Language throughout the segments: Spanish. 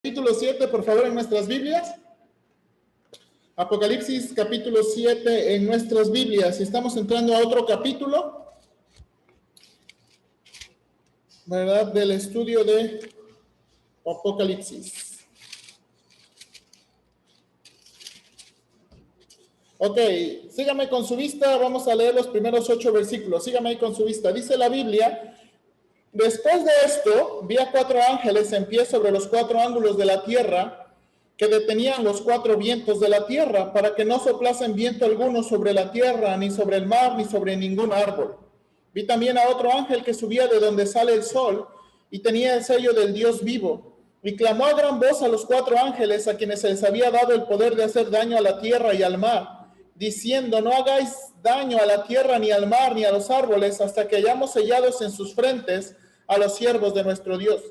Capítulo 7, por favor, en nuestras Biblias. Apocalipsis capítulo 7 en nuestras Biblias. Estamos entrando a otro capítulo, ¿verdad? Del estudio de Apocalipsis. Ok, sígame con su vista. Vamos a leer los primeros 8 versículos. Sígame ahí con su vista. Dice la Biblia: después de esto, vi a 4 ángeles en pie sobre los 4 ángulos de la tierra, que detenían los 4 vientos de la tierra, para que no soplasen viento alguno sobre la tierra, ni sobre el mar, ni sobre ningún árbol. Vi también a otro ángel que subía de donde sale el sol, y tenía el sello del Dios vivo, y clamó a gran voz a los 4 ángeles, a quienes se les había dado el poder de hacer daño a la tierra y al mar, diciendo: no hagáis daño a la tierra, ni al mar, ni a los árboles, hasta que hayamos sellados en sus frentes a los siervos de nuestro Dios.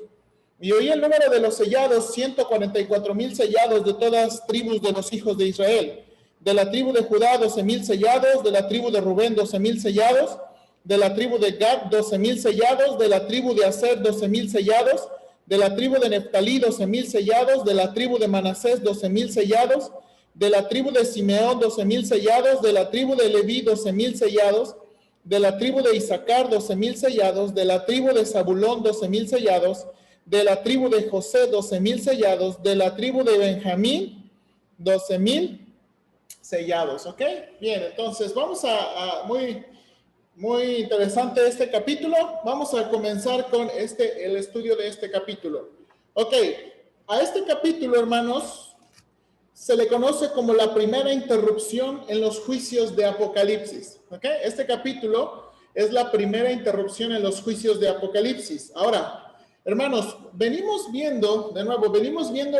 Y oí el número de los sellados: 144,000 sellados de todas tribus de los hijos de Israel. De la tribu de Judá, 12,000 sellados. De la tribu de Rubén, 12,000 sellados. De la tribu de Gad, 12,000 sellados. De la tribu de Aser, 12,000 sellados. De la tribu de Neftalí, 12,000 sellados. De la tribu de Manasés, 12,000 sellados. De la tribu de Simeón, 12,000 sellados. De la tribu de Leví, 12,000 sellados. De la tribu de Isaacar, 12,000 sellados. De la tribu de Zabulón, 12,000 sellados. De la tribu de José, 12,000 sellados. De la tribu de Benjamín, 12,000 sellados. ¿Ok? Bien, entonces vamos muy interesante este capítulo. Vamos a comenzar con el estudio de este capítulo. Ok, a este capítulo, hermanos, se le conoce como la primera interrupción en los juicios de Apocalipsis. ¿Ok? Este capítulo es la primera interrupción en los juicios de Apocalipsis. Ahora, hermanos, venimos viendo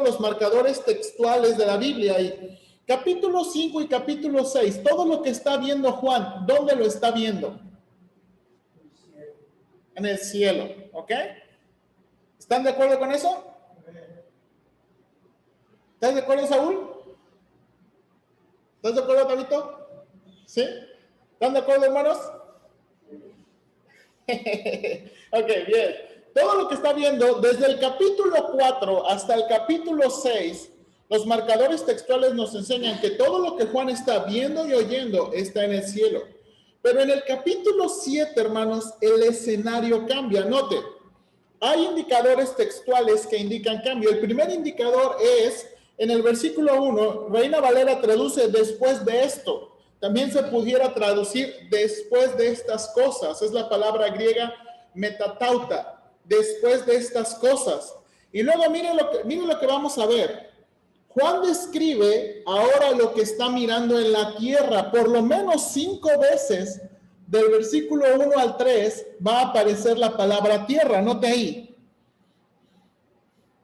los marcadores textuales de la Biblia, y capítulo 5 y capítulo 6, todo lo que está viendo Juan, ¿dónde lo está viendo? En el cielo, ¿ok? ¿Están de acuerdo con eso? ¿Estás de acuerdo, Saúl? ¿Estás de acuerdo, Tabito? ¿Sí? ¿Están de acuerdo, hermanos? Ok, bien. Todo lo que está viendo, desde el capítulo 4 hasta el capítulo 6, los marcadores textuales nos enseñan que todo lo que Juan está viendo y oyendo está en el cielo. Pero en el capítulo 7, hermanos, el escenario cambia. Note, hay indicadores textuales que indican cambio. El primer indicador es, en el versículo 1, Reina Valera traduce después de esto. También se pudiera traducir después de estas cosas. Es la palabra griega metatauta. Después de estas cosas. Y luego miren lo que vamos a ver. Juan describe ahora lo que está mirando en la tierra. Por lo menos 5 veces del versículo 1 al 3 va a aparecer la palabra tierra. Note ahí.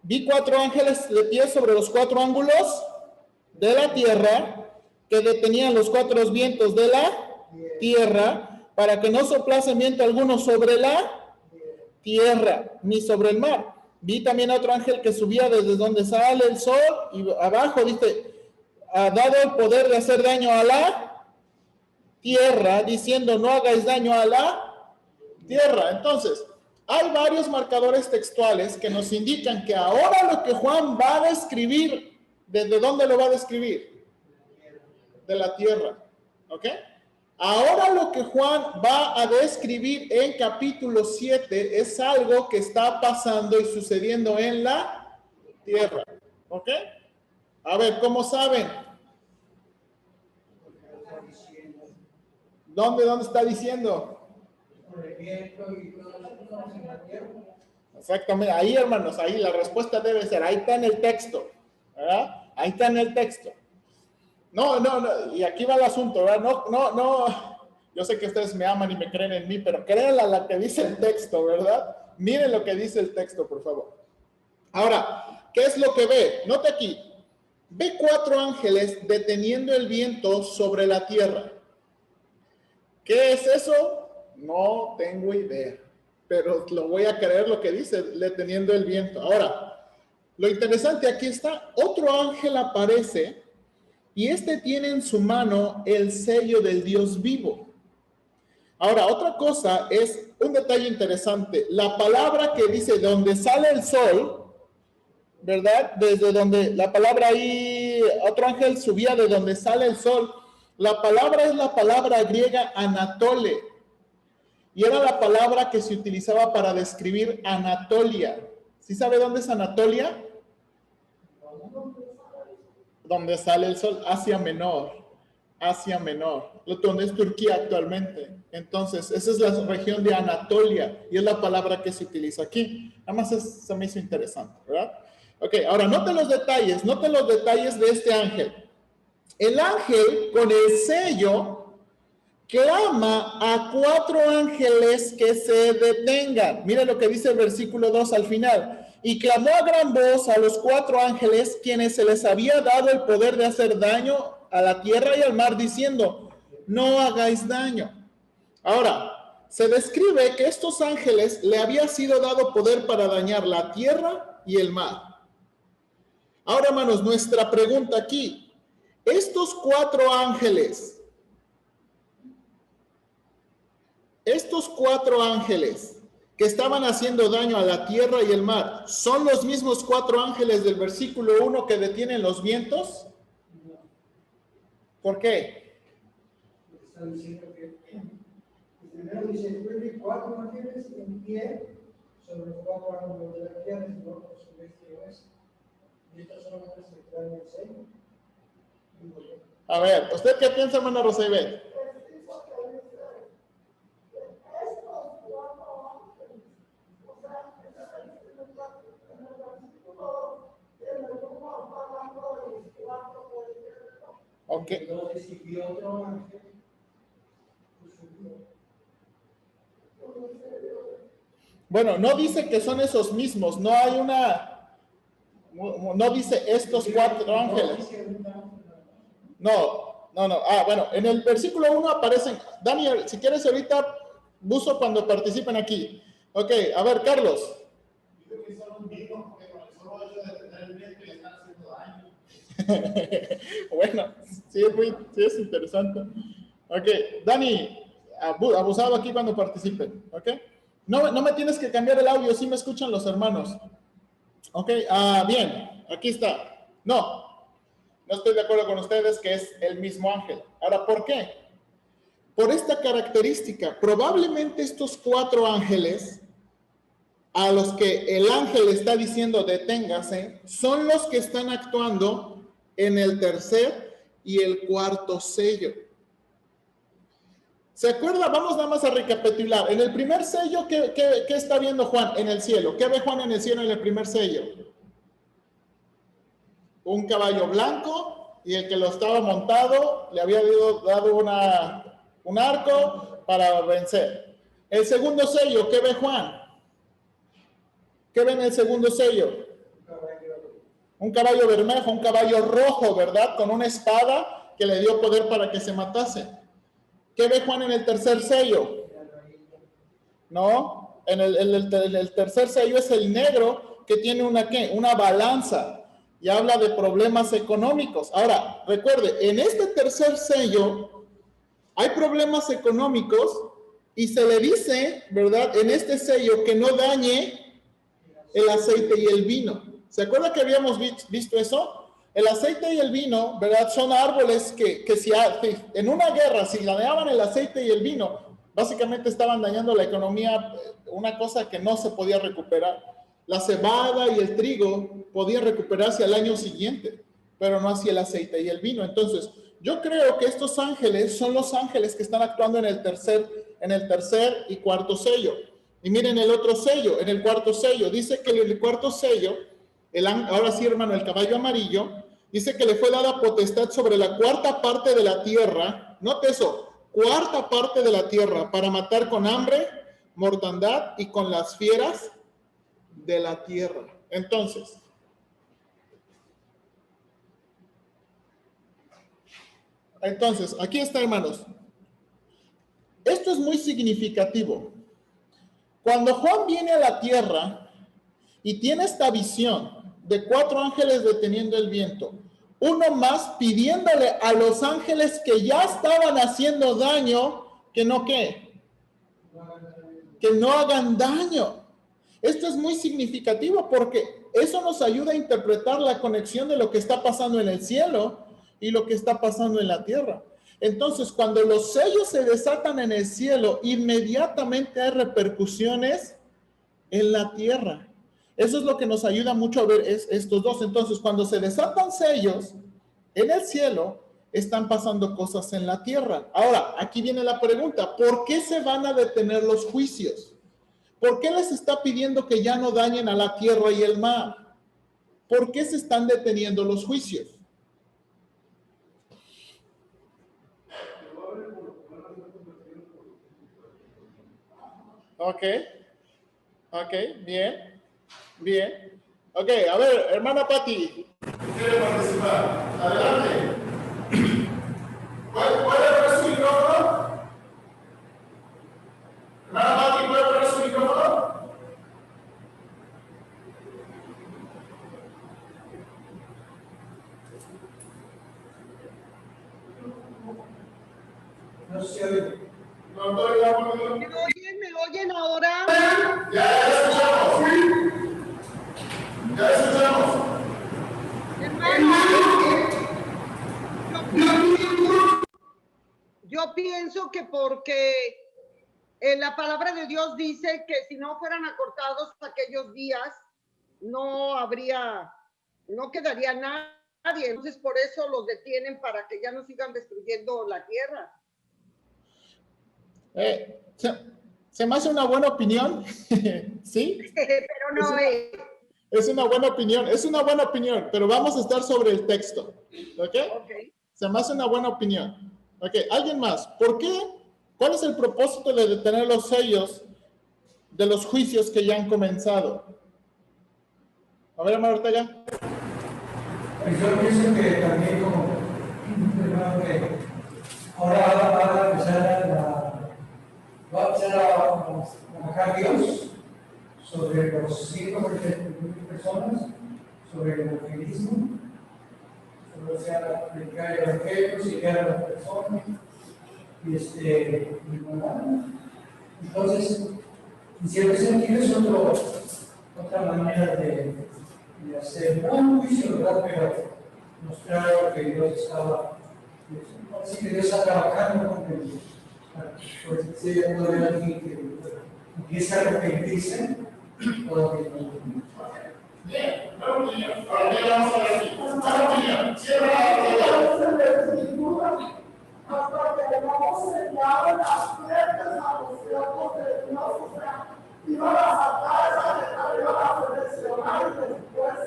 Vi 4 ángeles de pie sobre los 4 ángulos de la tierra, que detenían los 4 vientos de la tierra, para que no soplase viento alguno sobre la tierra, ni sobre el mar. Vi también a otro ángel que subía desde donde sale el sol, y abajo dice: ha dado el poder de hacer daño a la tierra, diciendo: no hagáis daño a la tierra. Entonces, hay varios marcadores textuales que nos indican que ahora lo que Juan va a describir, ¿desde dónde lo va a describir? De la tierra. ¿Ok? Ahora lo que Juan va a describir en capítulo 7 es algo que está pasando y sucediendo en la tierra. ¿Ok? A ver, ¿cómo saben? ¿Dónde está diciendo? Exactamente, ahí, hermanos, ahí la respuesta debe ser, ahí está en el texto, ¿verdad? Ahí está en el texto. No, y aquí va el asunto, ¿verdad? No, yo sé que ustedes me aman y me creen en mí, pero créanle a la que dice el texto, ¿verdad? Miren lo que dice el texto, por favor. Ahora, ¿qué es lo que ve? Note aquí, ve 4 ángeles deteniendo el viento sobre la tierra. ¿Qué es eso? No tengo idea, pero lo voy a creer lo que dice, deteniendo el viento. Ahora, lo interesante aquí está, otro ángel aparece, y este tiene en su mano el sello del Dios vivo. Ahora, otra cosa es un detalle interesante. La palabra que dice donde sale el sol, ¿verdad? Desde donde la palabra ahí, otro ángel subía de donde sale el sol. La palabra es la palabra griega Anatole. Y era la palabra que se utilizaba para describir Anatolia. ¿Sí sabe dónde es Anatolia? Donde sale el sol, Asia Menor, donde es Turquía actualmente. Entonces, esa es la región de Anatolia y es la palabra que se utiliza aquí. Nada más se me hizo interesante, ¿verdad? Ok, ahora noten los detalles de este ángel. El ángel con el sello clama a 4 ángeles que se detengan. Mira lo que dice el versículo 2 al final. Y clamó a gran voz a los 4 ángeles, quienes se les había dado el poder de hacer daño a la tierra y al mar, diciendo, no hagáis daño. Ahora, se describe que estos ángeles le había sido dado poder para dañar la tierra y el mar. Ahora, hermanos, nuestra pregunta aquí, estos 4 ángeles que estaban haciendo daño a la tierra y el mar, ¿son los mismos 4 ángeles del versículo 1 que detienen los vientos? ¿Por qué? Está diciendo que primero dice, vi 4 ángeles en pie sobre los 4 ángulos de la tierra, y luego por su este y oeste. Y estos son los que traen el sello. A ver, ¿usted qué piensa, hermana Rosaibel? Ok. Bueno, no dice que son esos mismos, no hay no dice estos 4 ángeles. No. Bueno, en el versículo 1 aparecen, Daniel, si quieres ahorita, buzo cuando participen aquí. Ok, a ver, Carlos. Yo creo que son un mismo, porque con el solo hecho de tener el viento le están haciendo daño. Bueno, sí es interesante. Ok, Dani, abusado aquí cuando participen, ok. No me tienes que cambiar el audio, sí me escuchan los hermanos. Ok, bien, aquí está. No estoy de acuerdo con ustedes que es el mismo ángel. Ahora, ¿por qué? Por esta característica. Probablemente estos 4 ángeles a los que el ángel está diciendo deténgase, son los que están actuando en el tercer y el cuarto sello. ¿Se acuerda? Vamos nada más a recapitular. En el primer sello, ¿qué está viendo Juan en el cielo? ¿Qué ve Juan en el cielo en el primer sello? Un caballo blanco, y el que lo estaba montado le había dado un arco para vencer. El segundo sello, ¿qué ve Juan? ¿Qué ve en el segundo sello? Un caballo bermejo, un caballo rojo, ¿verdad? Con una espada que le dio poder para que se matase. ¿Qué ve Juan en el tercer sello? No, en el tercer sello es el negro que tiene una balanza y habla de problemas económicos. Ahora, recuerde, en este tercer sello hay problemas económicos y se le dice, ¿verdad? En este sello que no dañe el aceite y el vino. ¿Se acuerda que habíamos visto eso? El aceite y el vino, ¿verdad? Son árboles que si en una guerra, si dañaban el aceite y el vino, básicamente estaban dañando la economía, una cosa que no se podía recuperar. La cebada y el trigo podían recuperarse al año siguiente, pero no así el aceite y el vino. Entonces, yo creo que estos ángeles son los ángeles que están actuando en el tercer y cuarto sello. Y miren el otro sello, en el cuarto sello, dice que en el cuarto sello, ahora sí, hermano, el caballo amarillo, dice que le fue dada potestad sobre la cuarta parte de la tierra, note eso, cuarta parte de la tierra, para matar con hambre, mortandad y con las fieras de la tierra. Entonces, aquí está, hermanos. Esto es muy significativo. Cuando Juan viene a la tierra y tiene esta visión de 4 ángeles deteniendo el viento, uno más pidiéndole a los ángeles que ya estaban haciendo daño, que no hagan daño. Esto es muy significativo porque eso nos ayuda a interpretar la conexión de lo que está pasando en el cielo y lo que está pasando en la tierra. Entonces, cuando los sellos se desatan en el cielo, inmediatamente hay repercusiones en la tierra. Eso es lo que nos ayuda mucho a ver estos dos. Entonces, cuando se desatan sellos en el cielo, están pasando cosas en la tierra. Ahora, aquí viene la pregunta, ¿por qué se van a detener los juicios? ¿Por qué les está pidiendo que ya no dañen a la tierra y el mar? ¿Por qué se están deteniendo los juicios? Ok, bien, bien. Ok, a ver, hermana Patti, ¿quiere participar? Adelante. ¿Puede poner su micrófono? Hermana Patti, ¿puede poner su micrófono? No se oye. No, todavía no. ¿Me oyen? ¿Me oyen ahora? Ya escuchamos. Ya escuchamos. Hermano, yo pienso que porque la palabra de Dios dice que si no fueran acortados aquellos días, no quedaría nadie. Entonces por eso los detienen para que ya no sigan destruyendo la tierra. Se me hace una buena opinión, ¿sí? Pero no es. Es una buena opinión, pero vamos a estar sobre el texto, ¿ok? Se me hace una buena opinión. Ok, ¿alguien más? ¿Por qué? ¿Cuál es el propósito de detener los sellos de los juicios que ya han comenzado? A ver, hermano Ortega. Pues yo pienso que también como que ahora va a empezar a trabajar Dios sobre los 5 personas, sobre el evangelismo, sobre predicar el evangelio, seguir a las personas, entonces, en cierto sentido es otra manera de hacer, no un juicio, ¿verdad? Pero mostrar que Dios estaba, así que Dios está trabajando con él. Pues si no hay alguien que empieza a arrepentirse, todavía no. Bien, buena opinión. Ahora vamos a ver aquí. Buena opinión. Cierra hasta que hemos sellado las puertas a los siervos de Dios, o sea, iban a sacar esa letra, iban a seleccionar y después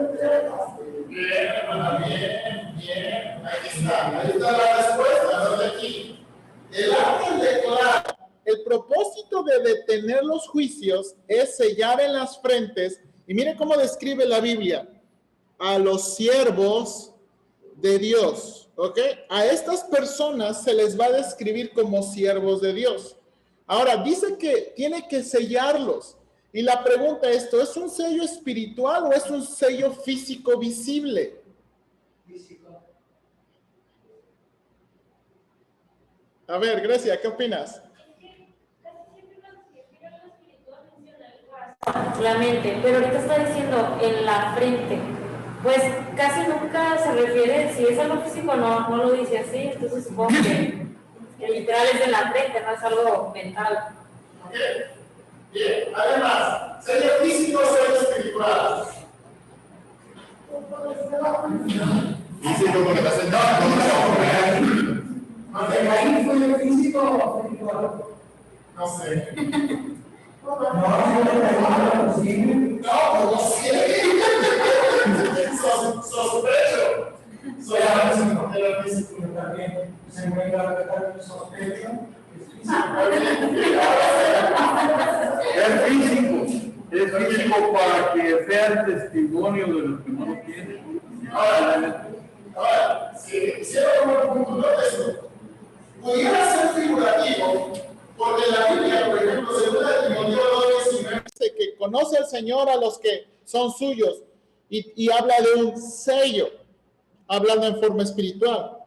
entregas. Bien, hermana, bien. Ahí está la respuesta, ¿no? De aquí. El ángel declara, el propósito de detener los juicios es sellar en las frentes, y mire cómo describe la Biblia, a los siervos de Dios, ¿ok? A estas personas se les va a describir como siervos de Dios. Ahora, dice que tiene que sellarlos. Y la pregunta es, ¿esto es un sello espiritual o es un sello físico visible? Físico. A ver, Grecia, ¿qué opinas? La mente, pero ahorita está diciendo en la frente. Pues casi nunca se refiere, si es algo físico no lo dice así, entonces supongo que literal es en la frente, no es algo mental. Ok, bien, además, sello físico o sello espiritual. Físico porque está sentado. ¿Ahí fue el físico o espiritual? No sé. No, no sé. Sospecho. Era físico. También se encuentra el sospecho. Es físico para que sea el testimonio de los que no lo tienen. Ahora, si quisiera tomar un punto de esto, pudiera ser figurativo, porque la Biblia, por ejemplo, según la Timoteo 2:19, dice que conoce al Señor a los que son suyos y habla de un sello, hablando en forma espiritual.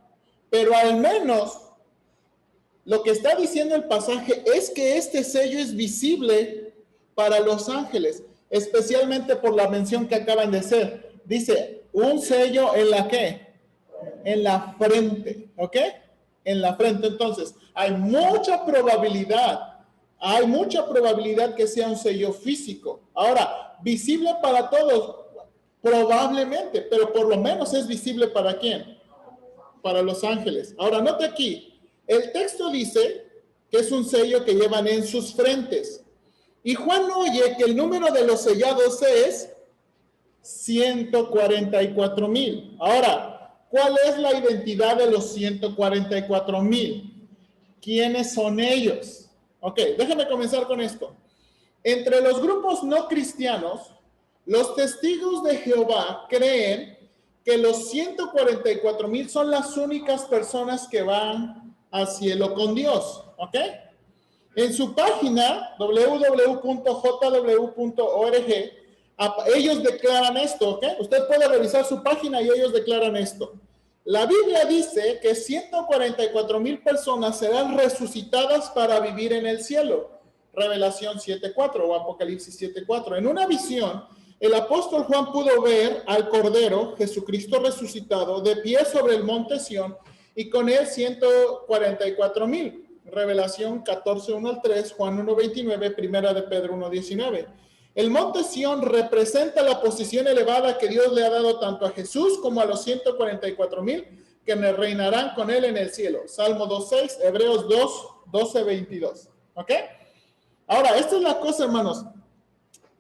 Pero al menos lo que está diciendo el pasaje es que este sello es visible para los ángeles. especialmente por la mención que acaban de hacer. Dice, un sello en la ¿qué? En la frente, ¿ok? En la frente. Entonces, hay mucha probabilidad que sea un sello físico. Ahora, visible para todos, probablemente, pero por lo menos es visible para ¿quién? Para los ángeles. Ahora, note aquí, el texto dice que es un sello que llevan en sus frentes. Y Juan oye que el número de los sellados es 144,000. Ahora, ¿cuál es la identidad de los 144,000? ¿Quiénes son ellos? Ok, déjame comenzar con esto. Entre los grupos no cristianos, los testigos de Jehová creen que los 144,000 son las únicas personas que van al cielo con Dios. ¿Ok? En su página www.jw.org, ellos declaran esto, ¿ok? Usted puede revisar su página y ellos declaran esto. La Biblia dice que 144,000 personas serán resucitadas para vivir en el cielo. Revelación 7:4 o Apocalipsis 7:4. En una visión, el apóstol Juan pudo ver al Cordero, Jesucristo resucitado, de pie sobre el monte Sión y con él 144,000. Revelación 14:1 al 3, Juan 1:29, Primera de Pedro 1:19. El monte Sión representa la posición elevada que Dios le ha dado tanto a Jesús como a los 144,000 que reinarán con él en el cielo. Salmo 2:6, Hebreos 2:12-22. ¿Ok? Ahora, esta es la cosa, hermanos.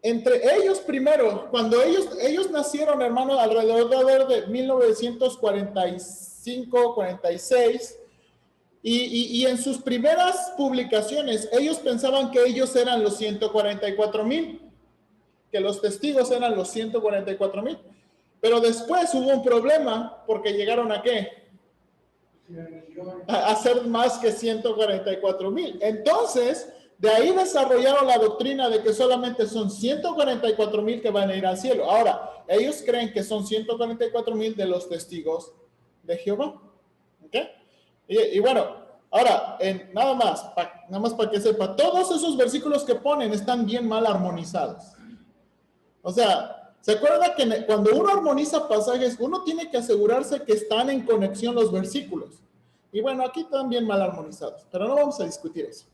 Entre ellos primero, cuando ellos nacieron, hermanos, alrededor de 1945, 46, y en sus primeras publicaciones, ellos pensaban que ellos eran los 144,000, que los testigos eran los 144,000. Pero después hubo un problema porque llegaron a ¿qué? A ser más que 144,000. Entonces, de ahí desarrollaron la doctrina de que solamente son 144,000 que van a ir al cielo. Ahora, ellos creen que son 144,000 de los testigos de Jehová. ¿Ok? Y bueno, ahora, nada más para que sepa, todos esos versículos que ponen están bien mal armonizados. O sea, ¿se acuerda que cuando uno armoniza pasajes, uno tiene que asegurarse que están en conexión los versículos? Y bueno, aquí están bien mal armonizados, pero no vamos a discutir eso.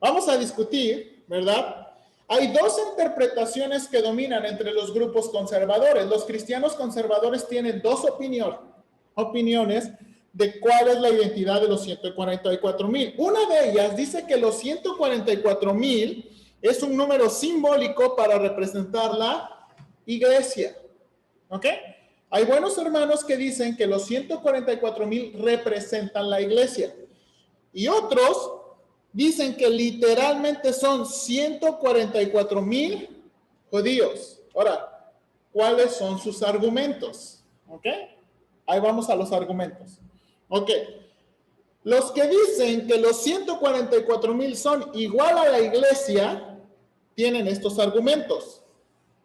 Vamos a discutir, ¿verdad? Hay dos interpretaciones que dominan entre los grupos conservadores. Los cristianos conservadores tienen dos opiniones de cuál es la identidad de los 144,000. Una de ellas dice que los 144,000 es un número simbólico para representar la iglesia. ¿Ok? Hay buenos hermanos que dicen que los 144,000 representan la iglesia. Y otros dicen que literalmente son 144,000 judíos. Ahora, ¿cuáles son sus argumentos? ¿Ok? Ahí vamos a los argumentos. Ok. Los que dicen que los 144,000 son igual a la iglesia, tienen estos argumentos.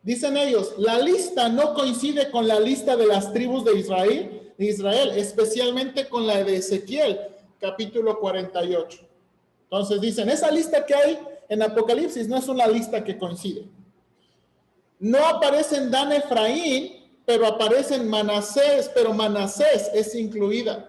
Dicen ellos, la lista no coincide con la lista de las tribus de Israel, especialmente con la de Ezequiel, capítulo 48. Entonces dicen, esa lista que hay en Apocalipsis no es una lista que coincide. No aparecen Dan Efraín, pero aparecen Manasés, pero Manasés es incluida.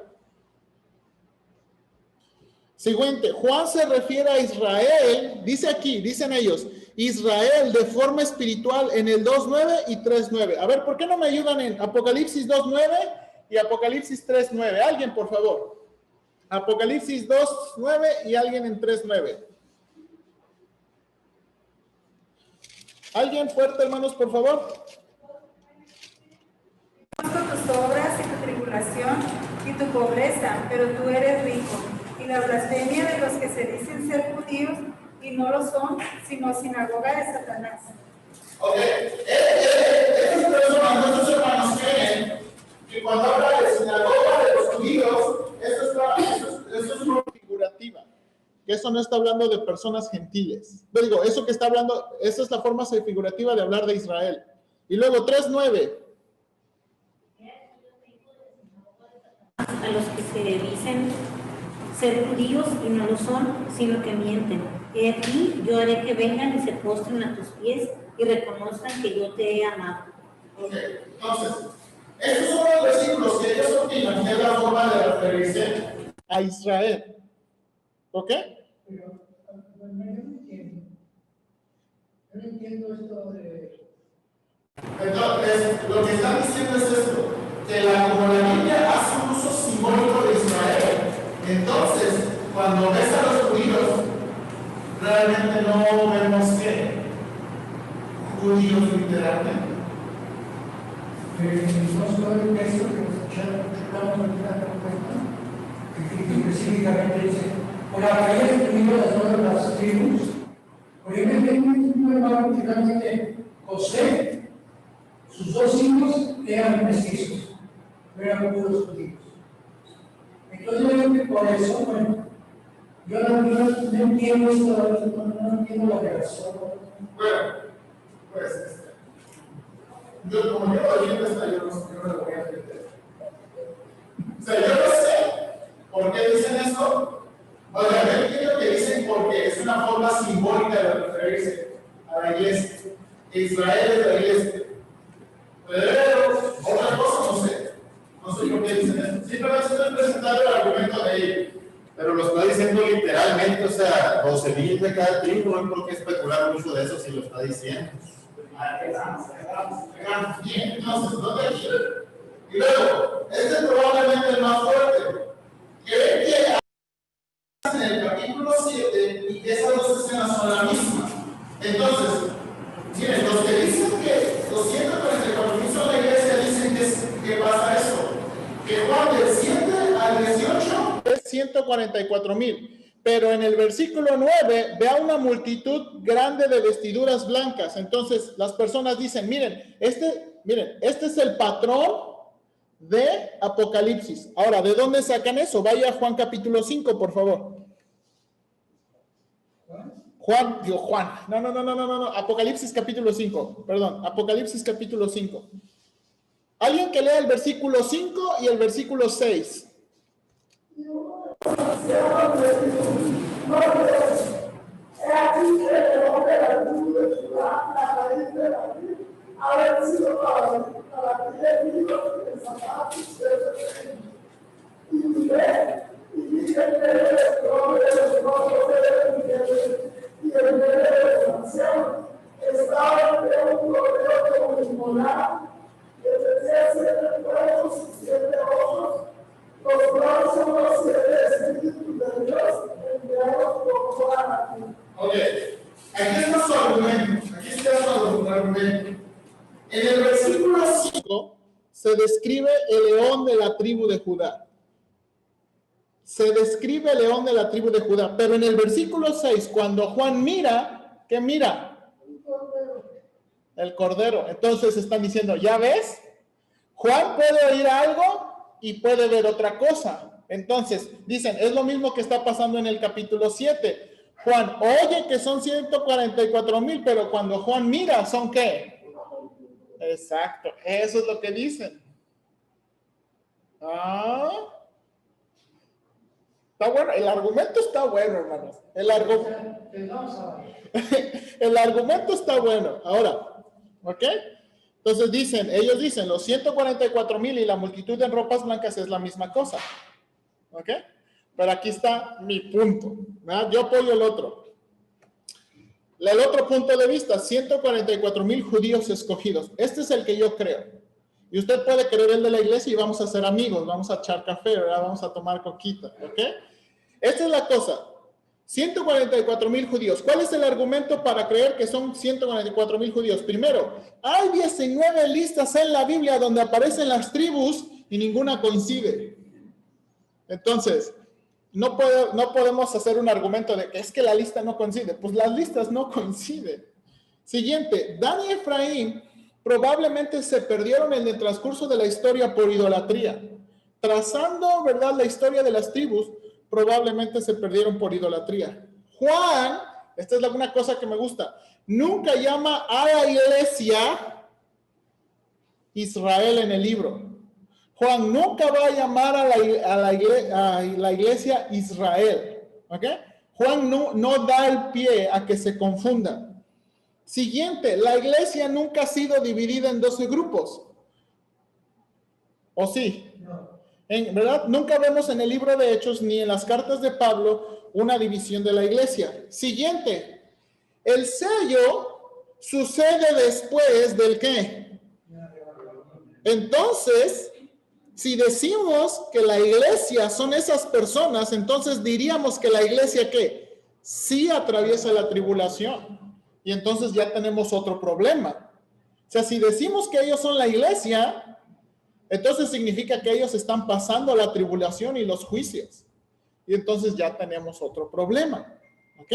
Siguiente, Juan se refiere a Israel, dice aquí, dicen ellos, Israel de forma espiritual en el 2:9 y 3:9. A ver, ¿por qué no me ayudan en Apocalipsis 2:9 y Apocalipsis 3:9? Alguien, por favor. Apocalipsis 2:9 y alguien en 3:9. ¿Alguien fuerte, hermanos, por favor? Conozco tus obras y tu tribulación y tu pobreza, pero tú eres rico. Y la blasfemia de los que se dicen ser judíos y no lo son, sino sinagoga de Satanás. Ok, nuestros hermanos creen que cuando habla de sinagoga de los judíos, eso es una figurativa, que eso no está hablando de personas gentiles. Digo, eso que está hablando, esa es la forma figurativa de hablar de Israel. Y luego 3:9. A los que se dicen ser judíos y no lo son, sino que mienten. He aquí, yo haré que vengan y se postren a tus pies y y reconozcan que yo te he amado. Ok, entonces, estos son los versículos que ellos opinan que es la forma de referirse a Israel. ¿Ok? Pero, bueno, yo no entiendo. Yo no entiendo esto de... Entonces, lo que están diciendo es esto, que como la Biblia hace un uso simbólico de Israel, entonces, cuando ves a los judíos, realmente no vemos que judíos literalmente. No solo el texto que escuchamos ahorita, que específicamente dice, por haber escrito a todas las tribus, por ejemplo, un hermano que realmente José, sus dos hijos eran mestizos, no eran puros judíos. Entonces yo creo que por eso, bueno, yo no entiendo esto, no entiendo la relación. Bueno, pues, yo como yo oyendo esta, yo no lo voy a entender. O sea, yo no sé por qué dicen esto. O sea, yo entiendo que dicen porque es una forma simbólica de referirse a la iglesia. Israel es la iglesia. Pero otra cosa no sé. No sé por qué dicen esto. Simplemente estoy presentando el argumento de ellos. Pero lo está diciendo literalmente, o sea, 12,000 de cada tribu, no hay por qué especular mucho de eso si lo está diciendo. Bien, entonces, no te quiero. Y luego, este es probablemente el más fuerte. ¿Creen que en el capítulo 7 y que esas dos escenas son la misma? Entonces, miren, los que dicen que 244,000 son la iglesia dicen que pasa eso. Que Juan del 7 al 18 es 144,000. Pero en el versículo 9 ve a una multitud grande de vestiduras blancas. Entonces las personas dicen, miren, este es el patrón de Apocalipsis. Ahora, ¿de dónde sacan eso? Vaya a Juan capítulo 5, por favor. Juan. No. Apocalipsis capítulo 5. Perdón, Apocalipsis capítulo 5. Alguien que lea el versículo 5 y el versículo 6. Ok, aquí está su argumento. En el versículo 5 se describe el león de la tribu de Judá. Pero en el versículo 6, cuando Juan mira, ¿qué mira? El cordero. Entonces están diciendo, ¿ya ves? Juan puede oír algo y puede ver otra cosa. Entonces, dicen, es lo mismo que está pasando en el capítulo 7. Juan oye que son 144,000, pero cuando Juan mira, ¿son qué? Exacto, eso es lo que dicen. Está bueno, el argumento está bueno, hermanos. El argumento está bueno. Ahora, ¿ok? Entonces ellos dicen, los 144,000 y la multitud en ropas blancas es la misma cosa. ¿Ok? Pero aquí está mi punto, ¿verdad? Yo apoyo el otro. El otro punto de vista, 144,000 judíos escogidos. Este es el que yo creo. Y usted puede creer el de la iglesia y vamos a ser amigos, vamos a echar café, ¿verdad? Vamos a tomar coquita, ¿ok? Esta es la cosa. 144,000 judíos. ¿Cuál es el argumento para creer que son 144,000 judíos? Primero, hay 19 listas en la Biblia donde aparecen las tribus y ninguna coincide. Entonces, no podemos hacer un argumento de que es que la lista no coincide. Pues las listas no coinciden. Siguiente, Dan y Efraín probablemente se perdieron en el transcurso de la historia por idolatría. Trazando, ¿verdad?, la historia de las tribus, probablemente se perdieron por idolatría. Juan, esta es una cosa que me gusta, nunca llama a la iglesia Israel en el libro. Juan nunca va a llamar a la iglesia Israel. ¿Ok? Juan no da el pie a que se confunda. Siguiente, la iglesia nunca ha sido dividida en 12 grupos. ¿O sí? ¿Verdad? Nunca vemos en el libro de Hechos ni en las cartas de Pablo una división de la iglesia. Siguiente, el sello sucede después del ¿qué? Entonces, si decimos que la iglesia son esas personas, entonces diríamos que la iglesia ¿qué? Sí atraviesa la tribulación. Y entonces ya tenemos otro problema. O sea, si decimos que ellos son la iglesia, entonces significa que ellos están pasando la tribulación y los juicios. Y entonces ya tenemos otro problema. ¿Ok?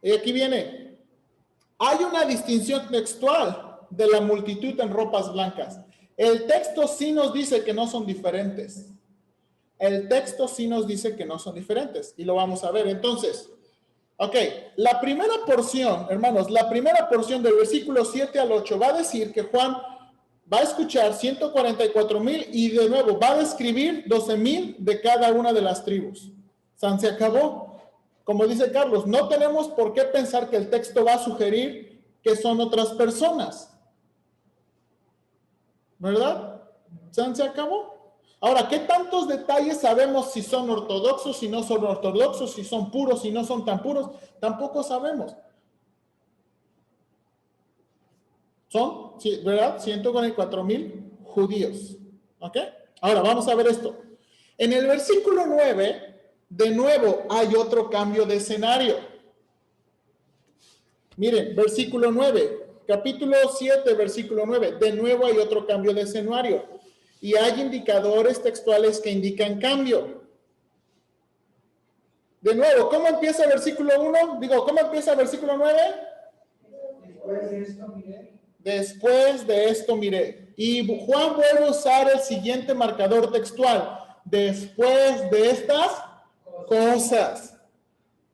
Y aquí viene. Hay una distinción textual de la multitud en ropas blancas. El texto sí nos dice que no son diferentes. El texto sí nos dice que no son diferentes. Y lo vamos a ver. Entonces, ok, la primera porción, hermanos, la primera porción del versículo 7 al 8 va a decir que Juan va a escuchar 144,000 y de nuevo va a describir 12,000 de cada una de las tribus. San se acabó. Como dice Carlos, no tenemos por qué pensar que el texto va a sugerir que son otras personas. ¿Verdad? San se acabó. Ahora, ¿qué tantos detalles sabemos si son ortodoxos, si no son ortodoxos, si son puros, si no son tan puros? Tampoco sabemos. Son, sí, ¿verdad? 144,000 judíos. ¿Ok? Ahora, vamos a ver esto. En el versículo 9, de nuevo, hay otro cambio de escenario. Miren, versículo 9, capítulo 7, versículo 9. De nuevo hay otro cambio de escenario. Y hay indicadores textuales que indican cambio. De nuevo, ¿cómo empieza el versículo 1? ¿Cómo empieza el versículo 9? Después de esto miré. Después de esto miré. Y Juan vuelve a usar el siguiente marcador textual. Después de estas cosas.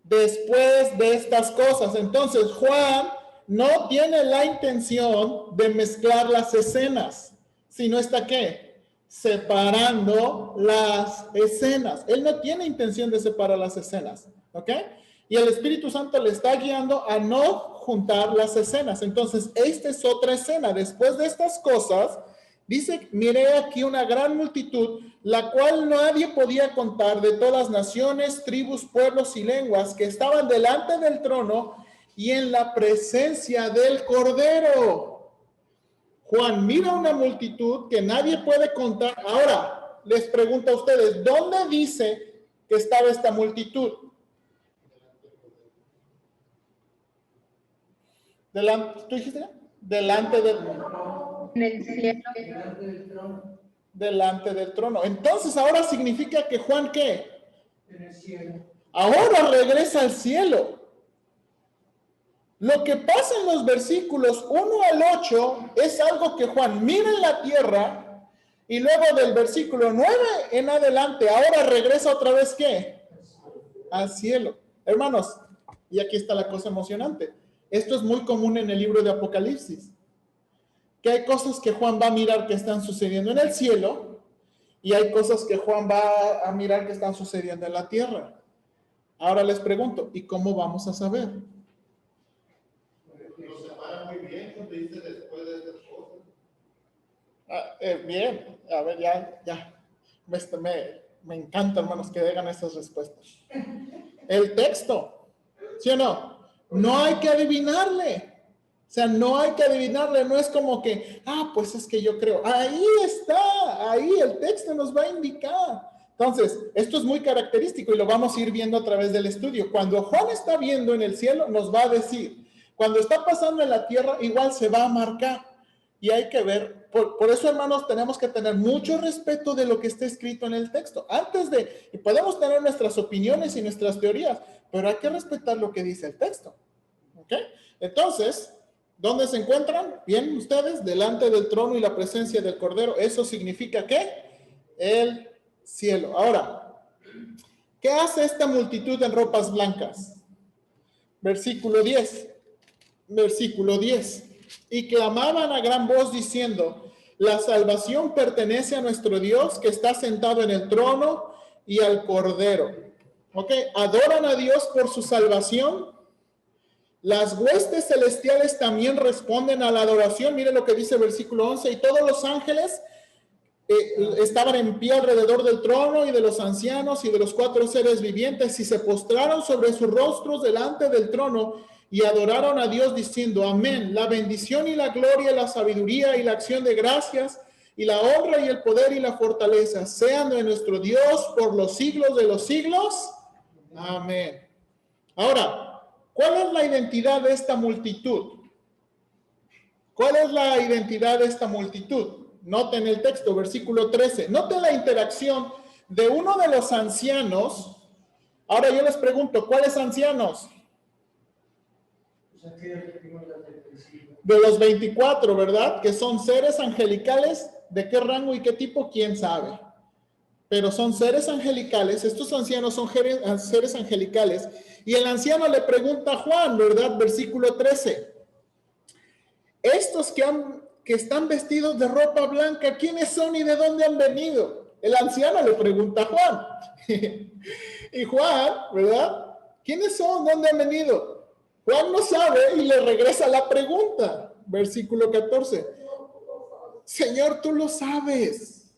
Después de estas cosas. Entonces, Juan no tiene la intención de mezclar las escenas, sino está ¿qué? Separando las escenas. Él no tiene intención de separar las escenas, ¿ok? Y el Espíritu Santo le está guiando a no juntar las escenas. Entonces, esta es otra escena. Después de estas cosas, dice, miré aquí una gran multitud, la cual nadie podía contar, de todas naciones, tribus, pueblos y lenguas, que estaban delante del trono y en la presencia del Cordero. Juan mira una multitud que nadie puede contar. Ahora, les pregunto a ustedes, ¿dónde dice que estaba esta multitud? Delante, ¿tú dijiste? Delante del trono. En el cielo. Delante del trono. Delante del trono. Entonces, ahora significa que Juan, ¿qué? En el cielo. Ahora regresa al cielo. Lo que pasa en los versículos 1 al 8 es algo que Juan mira en la tierra y luego del versículo 9 en adelante, ahora regresa otra vez, ¿qué? Al cielo. Hermanos, y aquí está la cosa emocionante. Esto es muy común en el libro de Apocalipsis. Que hay cosas que Juan va a mirar que están sucediendo en el cielo y hay cosas que Juan va a mirar que están sucediendo en la tierra. Ahora les pregunto, ¿y cómo vamos a saber? Lo separa muy bien cuando dice después de estas cosas. Bien, a ver, ya. Me encanta, hermanos, que digan estas respuestas. El texto, ¿sí o no? No hay que adivinarle. O sea, no hay que adivinarle, no es como que, pues es que yo creo. Ahí está, ahí el texto nos va a indicar. Entonces, esto es muy característico y lo vamos a ir viendo a través del estudio. Cuando Juan está viendo en el cielo, nos va a decir. Cuando está pasando en la tierra, igual se va a marcar. Y hay que ver, por eso, hermanos, tenemos que tener mucho respeto de lo que está escrito en el texto. Y podemos tener nuestras opiniones y nuestras teorías, pero hay que respetar lo que dice el texto. ¿Ok? Entonces, ¿dónde se encuentran? Bien, ustedes, delante del trono y la presencia del Cordero. Eso significa ¿qué? El cielo. Ahora, ¿qué hace esta multitud en ropas blancas? Versículo 10. Versículo 10. Y clamaban a gran voz diciendo, la salvación pertenece a nuestro Dios que está sentado en el trono y al Cordero. ¿Ok? Adoran a Dios por su salvación Las huestes celestiales también responden a la adoración. Mire lo que dice el versículo 11. Y todos los ángeles estaban en pie alrededor del trono y de los ancianos y de los 4 seres vivientes y se postraron sobre sus rostros delante del trono y adoraron a Dios diciendo, amén, la bendición y la gloria, la sabiduría y la acción de gracias y la honra y el poder y la fortaleza sean de nuestro Dios por los siglos de los siglos. Amén. Ahora, ¿cuál es la identidad de esta multitud? ¿Cuál es la identidad de esta multitud? Noten el texto, versículo 13. Noten la interacción de uno de los ancianos. Ahora yo les pregunto, ¿cuáles ancianos? De los 24, ¿verdad? Que son seres angelicales. ¿De qué rango y qué tipo? ¿Quién sabe? Pero son seres angelicales. Estos ancianos son seres angelicales. Y el anciano le pregunta a Juan, ¿verdad? Versículo 13. Estos que están vestidos de ropa blanca, ¿quiénes son y de dónde han venido? El anciano le pregunta a Juan. Y Juan, ¿verdad? ¿Quiénes son? ¿Dónde han venido? Juan no sabe y le regresa la pregunta. Versículo 14. Señor, tú lo sabes.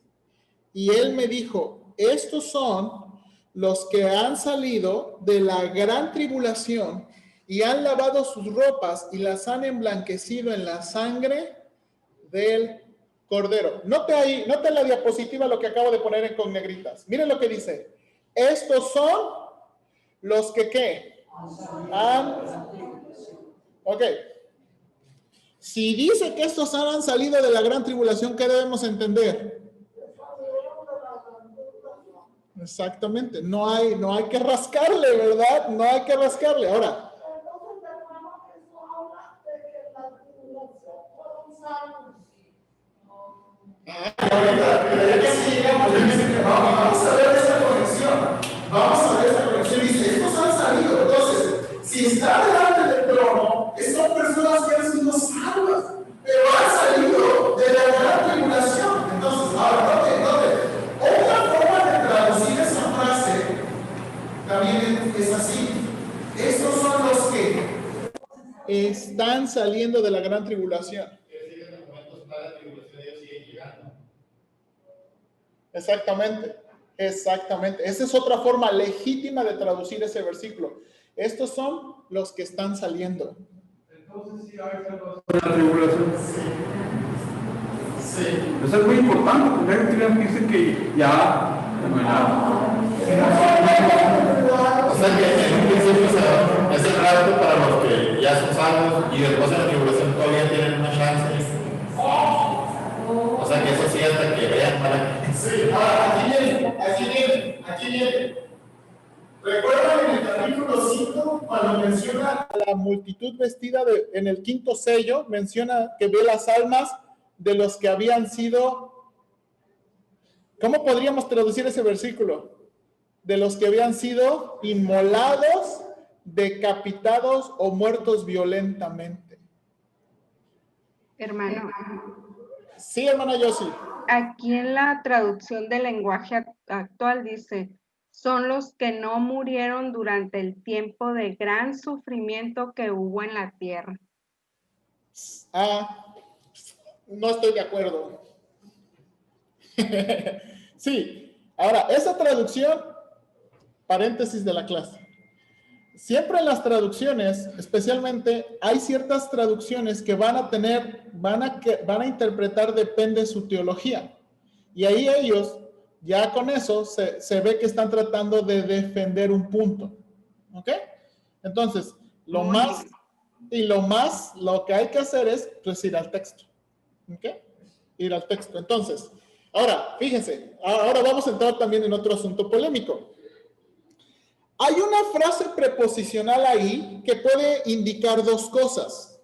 Y él me dijo, estos son los que han salido de la gran tribulación y han lavado sus ropas y las han emblanquecido en la sangre del Cordero. Note ahí, note en la diapositiva lo que acabo de poner con negritas. Miren lo que dice. Estos son los que ¿qué? Ok. Si dice que estos han salido de la gran tribulación, ¿qué debemos entender? Exactamente. No hay que rascarle, ¿verdad? No hay que rascarle. Ahora. Vamos a ver esta conexión. Vamos a ver esta conexión. Dice, estos han salido. Entonces, si está delante del trono, son personas que han sido salvas, pero han salido de la gran tribulación. Entonces, ahora, note. Otra forma de traducir esa frase también es así. Estos son los que están saliendo de la gran tribulación. Exactamente. Esa es otra forma legítima de traducir ese versículo. Estos son los que están saliendo. Entonces, sí hay salvación de la tribulación. Sí. Eso es muy importante, porque hay gente que dice que ya. O sea que en un principio es el rapto para los que ya son salvos y después de la tribulación todavía tienen una chance. O sea que eso sí hasta que vean para que... Sí, ahora aquí viene. ¿Recuerdan en el capítulo 5 cuando menciona la multitud vestida en el quinto sello? Menciona que ve las almas de los que habían sido... ¿Cómo podríamos traducir ese versículo? De los que habían sido inmolados, decapitados o muertos violentamente. Hermano. Sí, hermana Yossi. Aquí en la traducción del lenguaje actual dice, son los que no murieron durante el tiempo de gran sufrimiento que hubo en la tierra. No estoy de acuerdo. Sí, ahora, esa traducción, paréntesis de la clase. Siempre en las traducciones, especialmente, hay ciertas traducciones que van a interpretar, depende de su teología. Y ahí ellos, ya con eso, se ve que están tratando de defender un punto. ¿Ok? Entonces, lo que hay que hacer es, pues, ir al texto. ¿Ok? Ir al texto. Entonces, ahora, fíjense, ahora vamos a entrar también en otro asunto polémico. Hay una frase preposicional ahí que puede indicar dos cosas.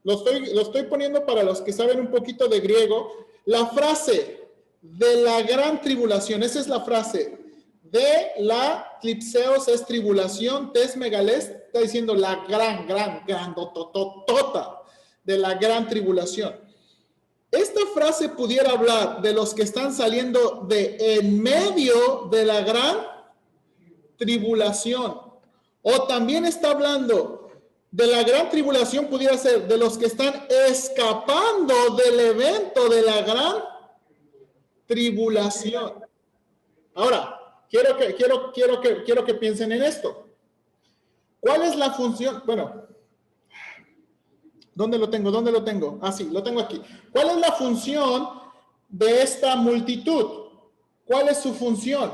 Lo estoy poniendo para los que saben un poquito de griego. La frase de la gran tribulación, esa es la frase. De la clipseos es tribulación, tes megales, está diciendo la grandototota de la gran tribulación. Esta frase pudiera hablar de los que están saliendo de en medio de la gran tribulación, o también está hablando de la gran tribulación pudiera ser de los que están escapando del evento de la gran tribulación. Ahora, quiero que piensen en esto. ¿Cuál es la función? Bueno, ¿dónde lo tengo? Ah, sí, lo tengo aquí. ¿Cuál es la función de esta multitud? ¿Cuál es su función?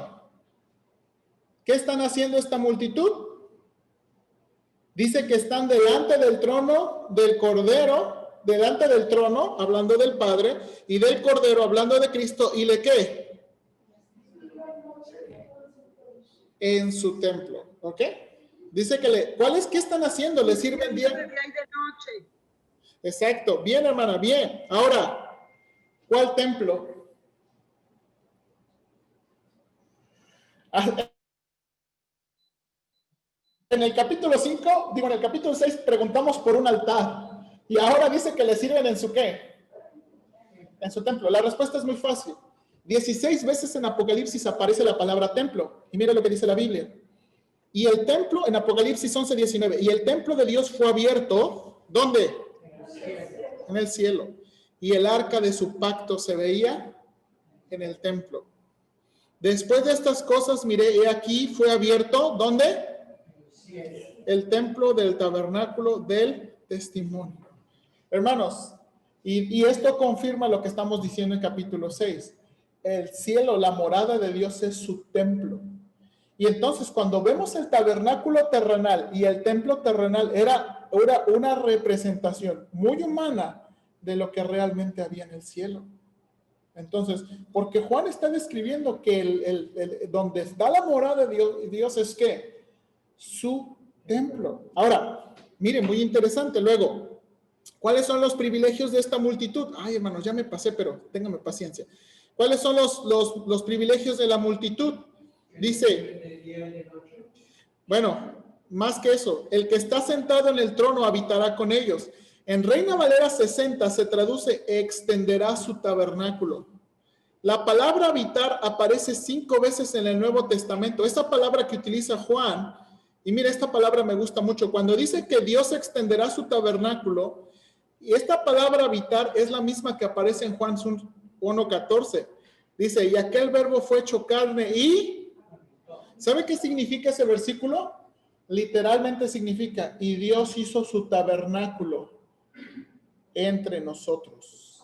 ¿Qué están haciendo esta multitud? Dice que están delante del trono del Cordero, delante del trono, hablando del Padre, y del Cordero, hablando de Cristo, ¿y de qué? En su templo, ¿ok? Dice que ¿qué están haciendo? ¿Le sirven día? De día y de noche. Exacto, bien hermana, bien. Ahora, ¿cuál templo? En el capítulo 5, en el capítulo 6 preguntamos por un altar. Y ahora dice que le sirven en su ¿qué? En su templo. La respuesta es muy fácil. 16 veces en Apocalipsis aparece la palabra templo. Y mira lo que dice la Biblia. Y el templo, en Apocalipsis 11:19, y el templo de Dios fue abierto, ¿dónde? En el cielo. Y el arca de su pacto se veía en el templo. Después de estas cosas, miré, he aquí fue abierto, ¿dónde? El templo del tabernáculo del testimonio. Hermanos, y esto confirma lo que estamos diciendo en capítulo 6. El cielo, la morada de Dios es su templo. Y entonces cuando vemos el tabernáculo terrenal y el templo terrenal era una representación muy humana de lo que realmente había en el cielo. Entonces, porque Juan está describiendo que donde está la morada de Dios es que su templo. Ahora, miren, muy interesante. Luego, ¿cuáles son los privilegios de esta multitud? Ay, hermanos, ya me pasé, pero ténganme paciencia. ¿Cuáles son los privilegios de la multitud? Dice, bueno, más que eso, el que está sentado en el trono habitará con ellos. En Reina Valera 60 se traduce, extenderá su tabernáculo. La palabra habitar aparece 5 veces en el Nuevo Testamento. Esa palabra que utiliza Juan, y mira, esta palabra me gusta mucho. Cuando dice que Dios extenderá su tabernáculo, y esta palabra habitar es la misma que aparece en Juan 1:14. Dice, y aquel verbo fue hecho carne y... ¿Sabe qué significa ese versículo? Literalmente significa, y Dios hizo su tabernáculo entre nosotros.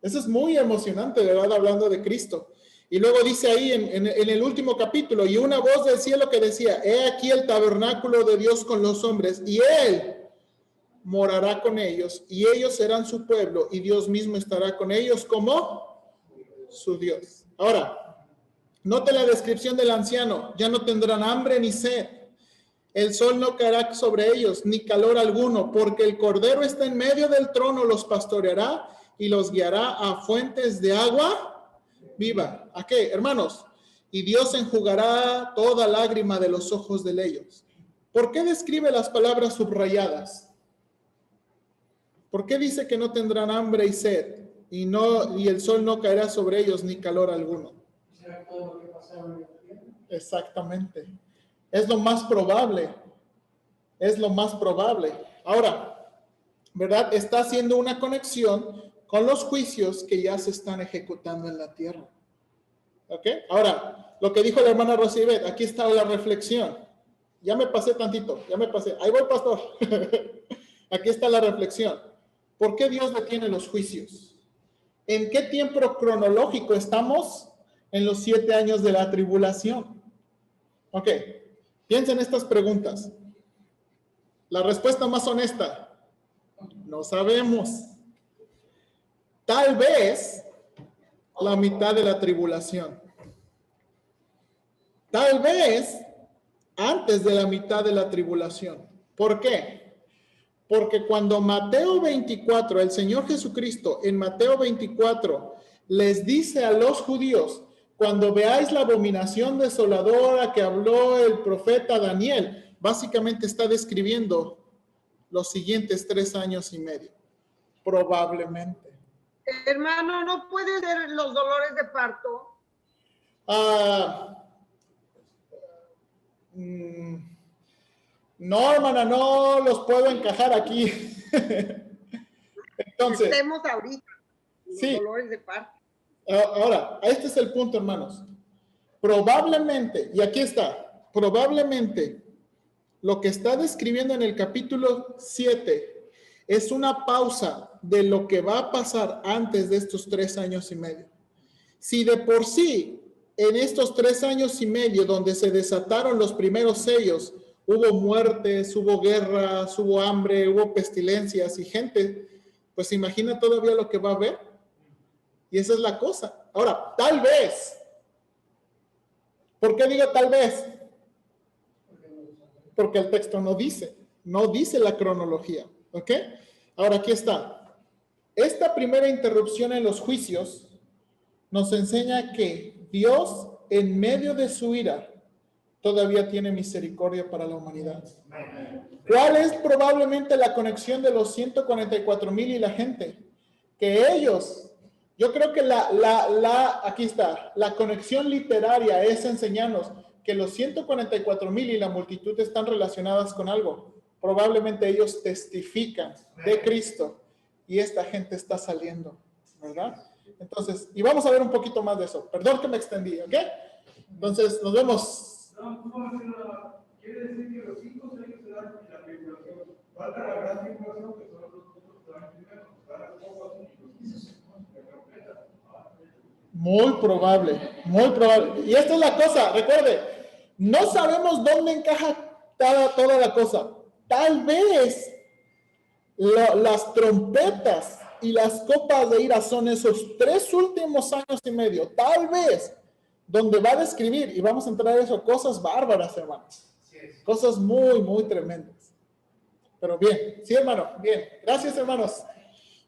Eso es muy emocionante, ¿verdad? Hablando de Cristo. Y luego dice ahí en el último capítulo, y una voz del cielo que decía, he aquí el tabernáculo de Dios con los hombres, y Él morará con ellos, y ellos serán su pueblo, y Dios mismo estará con ellos como su Dios. Ahora, note la descripción del anciano, ya no tendrán hambre ni sed. El sol no caerá sobre ellos, ni calor alguno, porque el Cordero está en medio del trono, los pastoreará y los guiará a fuentes de agua viva. ¿A qué, hermanos? Y Dios enjugará toda lágrima de los ojos de ellos. ¿Por qué describe las palabras subrayadas? ¿Por qué dice que no tendrán hambre y sed? Y el sol no caerá sobre ellos, ni calor alguno. Exactamente. Es lo más probable. Es lo más probable. Ahora, ¿verdad? Está haciendo una conexión con los juicios que ya se están ejecutando en la tierra. ¿Ok? Ahora, lo que dijo la hermana Rosibet, aquí está la reflexión. Ya me pasé tantito, ya me pasé. Ahí voy, pastor. Aquí está la reflexión. ¿Por qué Dios detiene los juicios? ¿En qué tiempo cronológico estamos? En los 7 años de la tribulación. Ok, piensen estas preguntas. La respuesta más honesta, no sabemos. Tal vez la mitad de la tribulación. Tal vez antes de la mitad de la tribulación. ¿Por qué? Porque cuando Mateo 24, el Señor Jesucristo en Mateo 24 les dice a los judíos, cuando veáis la abominación desoladora que habló el profeta Daniel, básicamente está describiendo los siguientes 3 años y medio, probablemente. Hermano, ¿no puede ser los dolores de parto? No, hermana, no los puedo encajar aquí. Entonces, estemos ahorita. Sí. Dolores de parto. Ahora, este es el punto, hermanos. Probablemente, y aquí está, probablemente lo que está describiendo en el capítulo 7 es una pausa de lo que va a pasar antes de estos 3 años y medio. Si de por sí, en estos 3 años y medio, donde se desataron los primeros sellos, hubo muertes, hubo guerras, hubo hambre, hubo pestilencias y gente, pues imagina todavía lo que va a haber. Y esa es la cosa. Ahora, tal vez. ¿Por qué digo tal vez? Porque el texto no dice la cronología. ¿Ok? Ahora, aquí está. Esta primera interrupción en los juicios nos enseña que Dios, en medio de su ira, todavía tiene misericordia para la humanidad. ¿Cuál es probablemente la conexión de los 144,000 y la gente? Que ellos, yo creo que aquí está, la conexión literaria es enseñarnos que los 144,000 y la multitud están relacionadas con algo. Probablemente ellos testifican de Cristo y esta gente está saliendo, ¿verdad? Entonces, y vamos a ver un poquito más de eso. Perdón que me extendí, ¿ok? Entonces, nos vemos. Quiere decir que los 5 sellos se dan en la tribulación. Falta la gran tribulación, que son los otros que dan primero. Muy probable, muy probable. Y esta es la cosa, recuerde, no sabemos dónde encaja toda la cosa. Tal vez las trompetas y las copas de ira son esos 3 últimos años y medio, tal vez, donde va a describir, y vamos a entrar a eso, cosas bárbaras, hermanos. Cosas muy, muy tremendas. Pero bien, sí, hermano, bien. Gracias, hermanos.